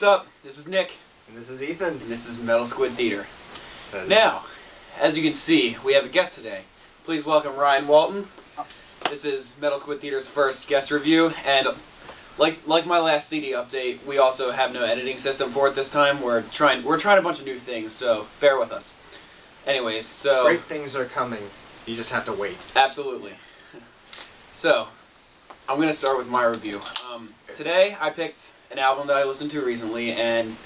what's up? This is Nick. And this is Ethan. And this is MetalSquidTheater. Now, as you can see, we have a guest today. Please welcome Ryan Walton. This is MetalSquidTheater's first guest review, and like my last CD update, we also have no editing system for it this time. We're trying a bunch of new things, so bear with us. Anyways, so great things are coming. You just have to wait. Absolutely. So, I'm gonna start with my review. Today I picked an album that I listened to recently, and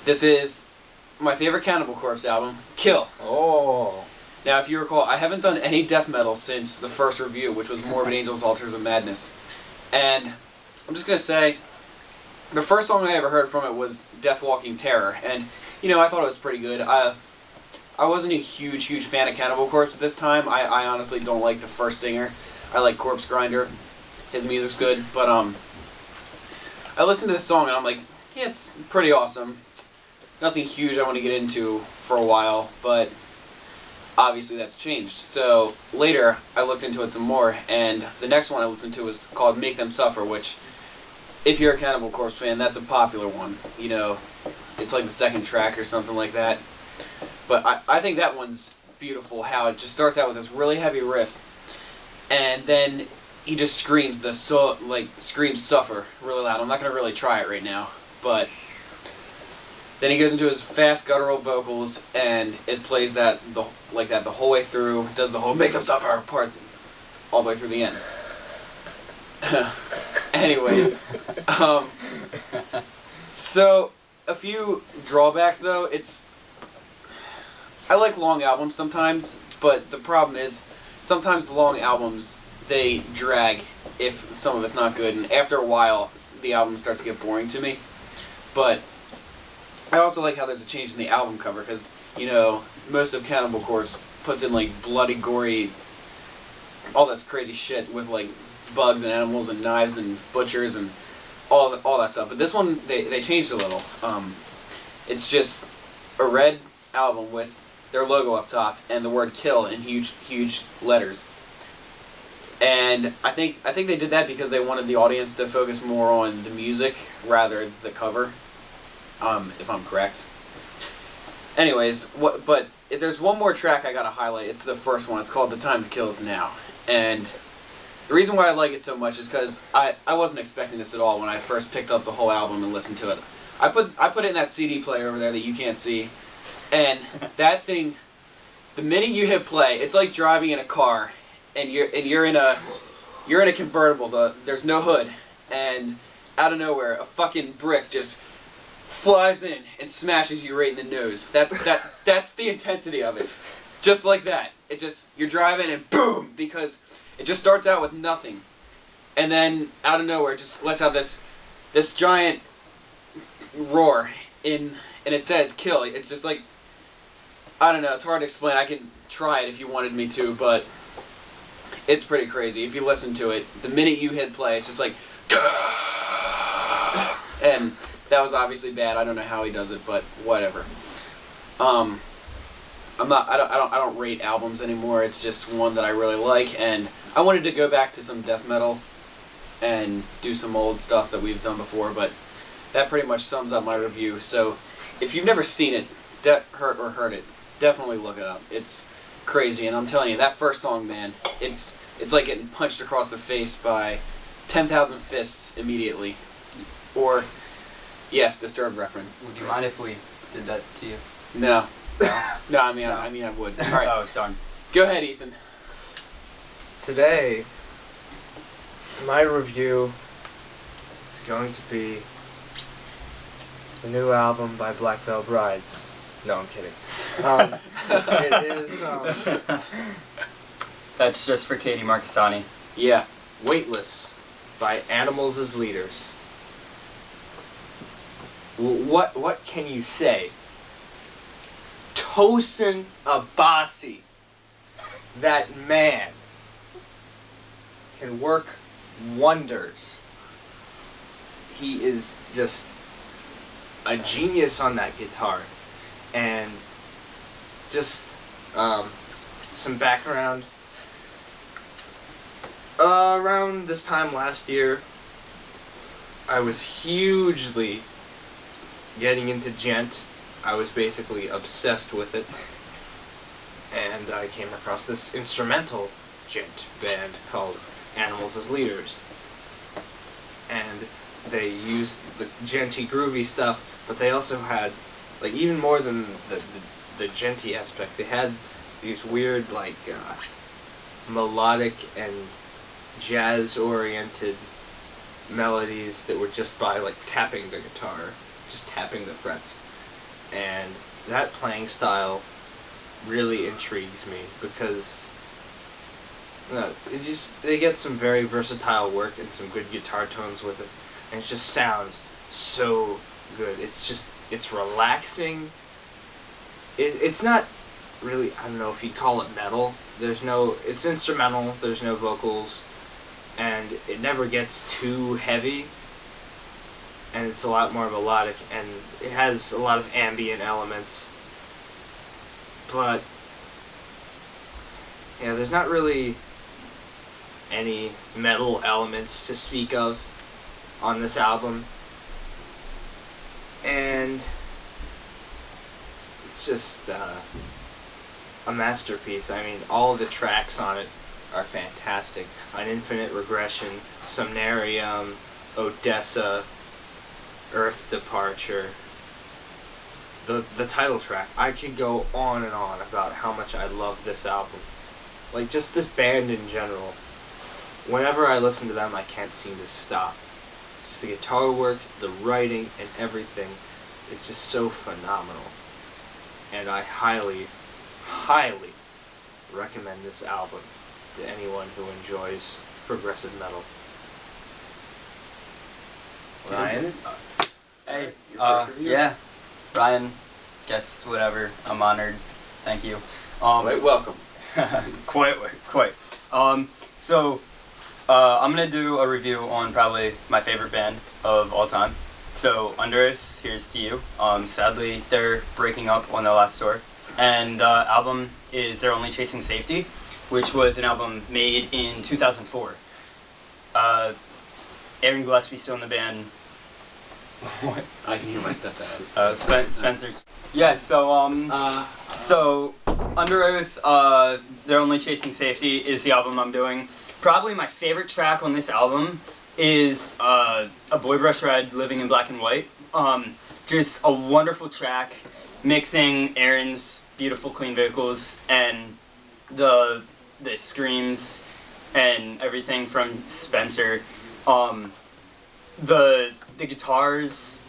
this is my favorite Cannibal Corpse album, Kill. Oh. Now, if you recall, I haven't done any death metal since the first review, which was Morbid Angels, Altars of Madness. And I'm just gonna say, the first song I ever heard from it was Death Walking Terror, and you know, I thought it was pretty good. I wasn't a huge fan of Cannibal Corpse at this time. I honestly don't like the first singer. I like Corpse Grinder. His music's good, but I listened to this song and I'm like, yeah, it's pretty awesome. It's nothing huge I want to get into for a while, but obviously that's changed. So later I looked into it some more, and the next one I listened to was called Make Them Suffer, which, if you're a Cannibal Corpse fan, that's a popular one. You know, it's like the second track or something like that. But I think that one's beautiful, how it just starts out with this really heavy riff, and then he just screams screams suffer really loud. I'm not gonna really try it right now, but then he goes into his fast guttural vocals, and it plays that the whole way through. Does the whole "Make Them Suffer" part all the way through the end. Anyways, so a few drawbacks though. I like long albums sometimes, but the problem is sometimes the long albums, they drag if some of it's not good, and after a while the album starts to get boring to me. But I also like how there's a change in the album cover, because, you know, most of Cannibal Corpse puts in like bloody, gory, all this crazy shit with like bugs and animals and knives and butchers and all that stuff. But this one, they changed a little. It's just a red album with their logo up top and the word "kill" in huge letters. And I think they did that because they wanted the audience to focus more on the music rather than the cover, if I'm correct. Anyways, but if there's one more track I gotta highlight, it's the first one. It's called "The Time to Kill Is Now." And the reason why I like it so much is because I wasn't expecting this at all when I first picked up the whole album and listened to it. I put it in that CD player over there that you can't see, and that thing, the minute you hit play, it's like driving in a car, and you're in a convertible. There's no hood, and out of nowhere, a fucking brick just flies in and smashes you right in the nose. That's the intensity of it. Just like that. You're driving and boom, because it just starts out with nothing, and then out of nowhere it just lets out this giant roar and it says "kill." It's just like, I don't know, it's hard to explain. I can try it if you wanted me to, but it's pretty crazy. If you listen to it, the minute you hit play, it's just like and that was obviously bad. I don't know how he does it, but whatever. I don't rate albums anymore. It's just one that I really like, and I wanted to go back to some death metal and do some old stuff that we've done before, but that pretty much sums up my review. So if you've never seen it, heard it, definitely look it up. It's crazy, and I'm telling you, that first song, man, it's like getting punched across the face by 10,000 fists immediately. Or, yes, Disturbed reference. Would you mind if we did that to you? No. No, I mean I would. All right. Oh, done. Go ahead, Ethan. Today, my review is going to be the new album by Black Veil Brides. No, I'm kidding. It is, That's just for Katie Marcassani. Yeah. Weightless by Animals as Leaders. What can you say? Tosin Abasi, that man, can work wonders. He is just a genius on that guitar. And just some background. Around this time last year, I was hugely getting into gent, I was basically obsessed with it. And I came across this instrumental gent band called Animals as Leaders. And they used the genty groovy stuff, but they also had, like, even more than the genty aspect, they had these weird, like, melodic and jazz-oriented melodies that were just by, like, tapping the guitar, just tapping the frets. And that playing style really intrigues me because they get some very versatile work and some good guitar tones with it, and it just sounds so good. It's relaxing. It's not really, I don't know if you'd call it metal. It's instrumental, there's no vocals, and it never gets too heavy, and it's a lot more melodic, and it has a lot of ambient elements. But yeah, there's not really any metal elements to speak of on this album, and it's just a masterpiece. I mean, all the tracks on it are fantastic. An Infinite Regression, Somnarium, Odessa, Earth Departure, the title track. I could go on and on about how much I love this album. Like, just this band in general. Whenever I listen to them, I can't seem to stop. Just the guitar work, the writing, and everything is just so phenomenal. And I highly, highly recommend this album to anyone who enjoys progressive metal. Ryan? Hey, yeah. Ryan, guest, whatever. I'm honored. Thank you. Quite welcome. Quite. So, I'm gonna do a review on probably my favorite band of all time. So, Underoath, here's to you. Sadly, they're breaking up on their last tour. And the album is They're Only Chasing Safety, which was an album made in 2004. Aaron Gillespie's still in the band. What? I can hear my stepdad. Spencer. Yeah, so Underoath, They're Only Chasing Safety is the album I'm doing. Probably my favorite track on this album is A Boy Brush Ride, Living in Black and White. Just a wonderful track, mixing Aaron's beautiful clean vocals and the screams and everything from Spencer. The guitars,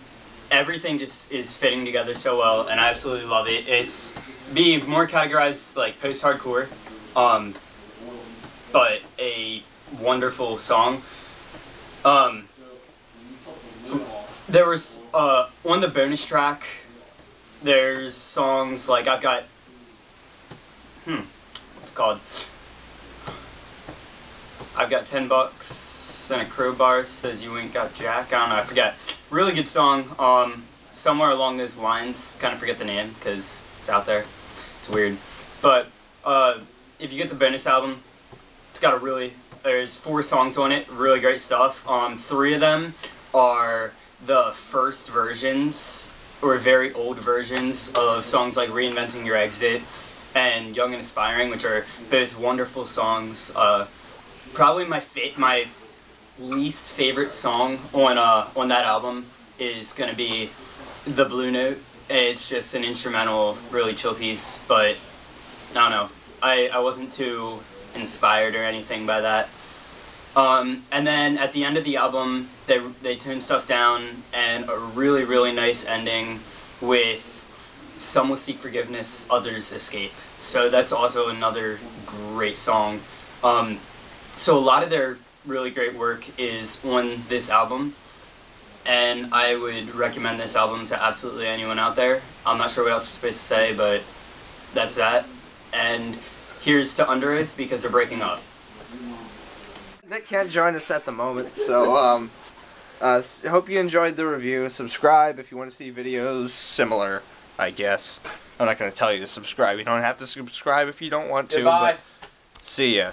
everything just is fitting together so well, and I absolutely love it. It's being more categorized like post-hardcore, but a wonderful song. There was on the bonus track, there's songs like I've got what's it called? I've got $10 and a crowbar, says you ain't got jack. I don't know, I forget. Really good song. Somewhere along those lines, kind of forget the name because it's out there. It's weird. But if you get the bonus album, it's got there's 4 songs on it, really great stuff. 3 of them are the first versions, or very old versions, of songs like Reinventing Your Exit and Young and Aspiring, which are both wonderful songs. Probably my least favorite song on that album is gonna be The Blue Note. It's just an instrumental, really chill piece, but I don't know. I wasn't too inspired or anything by that. And then at the end of the album, they tune stuff down, and a really, really nice ending with Some Will Seek Forgiveness, Others Escape. So that's also another great song. So a lot of their really great work is on this album, and I would recommend this album to absolutely anyone out there. I'm not sure what else is supposed to say, but that's that. And here's to Underoath because they're breaking up. Nick can't join us at the moment, so hope you enjoyed the review. Subscribe if you want to see videos similar, I guess. I'm not going to tell you to subscribe. You don't have to subscribe if you don't want to. Goodbye. But see ya.